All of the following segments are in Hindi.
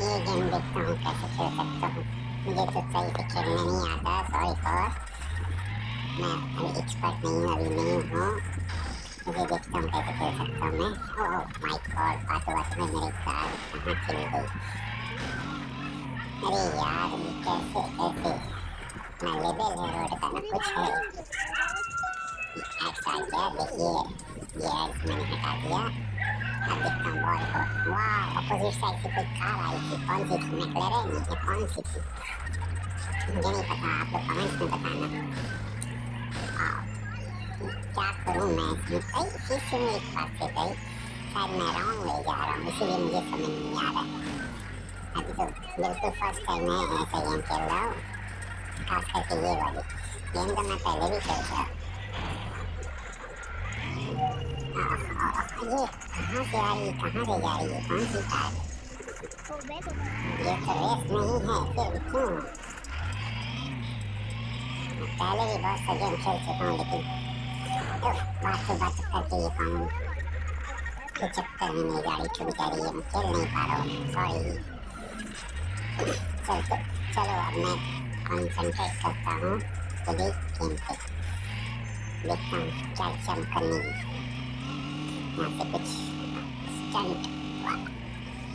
ये गेम देखता हूँ कैसे खेल सकता हूँ। मुझे तो सही से खेलने नहीं आता, सॉरी फॉर। मैं अभी एक्सपर्ट नहीं हूँ, अभी नहीं हूँ। मुझे देखता हूँ कैसे खेल सकता हूँ मैं। ओह माय गॉड, बातों बातों में मेरी कार कहाँ चली गई। अरे यार ये कैसे कैसे ना लेवल है रोड का ना कुछ है। एड्स आ गया, देखिए ये एड्स मैंने हटा दिया। अब देखता हूँ बॉल को। वाह, अपोजिट साइड से कोई कार आई थी, कौन सी थी? मैक्लेरेन या कौन सी थी मुझे नहीं पता, आप लोग कमेंट्स में बताना। क्या करूँ मैं इसमें? फिर से मैं एक बार से गई, शायद मैं रॉन्ग वे जा रहा हूँ, इसीलिए मुझे समझ नहीं आ रहा है। अभी तो बिल्कुल फर्स्ट टाइम मैं ऐसा गेम खेल रहा हूँ, खास करके ये वाली गेम तो मैं पहले भी खेल रहा हूँ। ये कहाँ से आ रही है, कहाँ से जा रही है, कौन सी कार? ये तो रेस नहीं है, फिर क्यों? पहले भी बहुत सा गेम खेल चुका हूँ, लेकिन बात करके ये काम के चक्कर में मेरी गाड़ी छूट जा रही है, मैं खेल नहीं पा रहा हूँ, सॉरी। चलो अब मैं कंसंट्रेट करता हूँ खुद ही गेम पे, देखता हूँ क्या चमकनी यहाँ से कुछ स्टंट।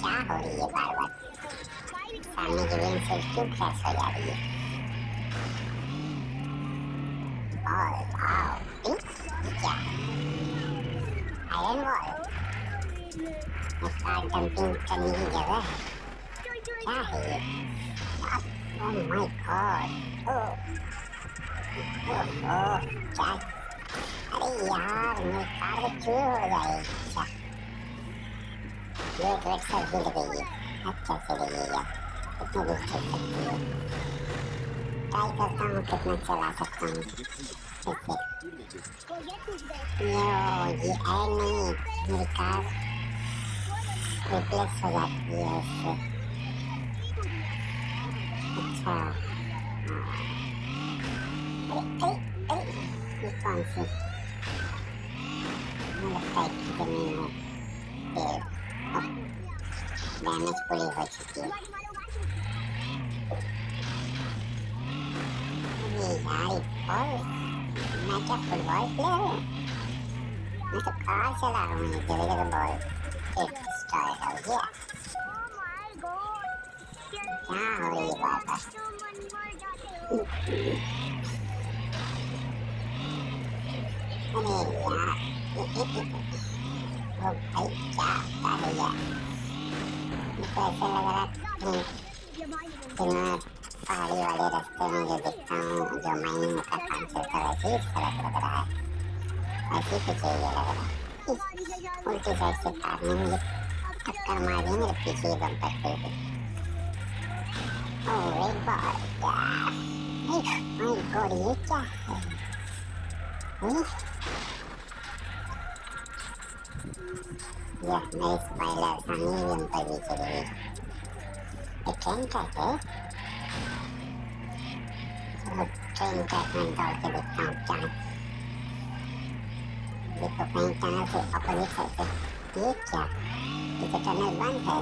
क्या हो रही है बार बार? सामने की विंडशील्ड क्यों क्रैश हो जा रही है? बॉल, वाओ, ये क्या है? Iron ball? ये कार डंपिंग करने की जगह है, क्या है ये? ओह माय गॉड, ओह ओह क्या? अरे यार मेरी कार तो चूर हो जाएगी क्या? वेट सर हिल गई है, अब क्या चलेगी यार? कितने दूर चल सकती है? ट्राई करता हूँ कितना चला सकता हूँ। ये ऐड नहीं, मेरी कार रिप्लेस हो जाती है इससे। अच्छा अरे अरे ये कौन सी? मुझे लगता है कि जमीन में पेड़ डैमेज पूरी हो चुकी है। अरे यार बॉल, मैं क्या फुटबॉल प्लेयर हूँ? मैं तो कार चला रहा हूँ, जगह जगह बॉल डिस्ट्रॉय हो गया। क्या हो रही है बार बार? अरे यार ओ भाई क्या होता है यार? मुझे तो ऐसा लग रहा है कि मैं पहाड़ी वाले रास्ते में जो दिखता हूँ, जो माइनिंग का काम चलता है, वैसे ही सड़क लग रहा है, ऐसी कुछ एरिया लग रहा है। उल्टी साइड से कार ने मुझे टक्कर मार दी, मेरे पीछे ही बम्पर खुल गई। ओह रेड बॉल यार, माय गॉड ये क्या है? यह मेरी स्पॉइलर सामने भी उन पर भी चली गई। ये ट्रेन ट्रैक है? चलो ट्रेन ट्रैक में दौड़ के देखता हूँ क्या। देखो कहीं टनल से अपोजिट साइड से, ये क्या? ये तो टनल बंद है।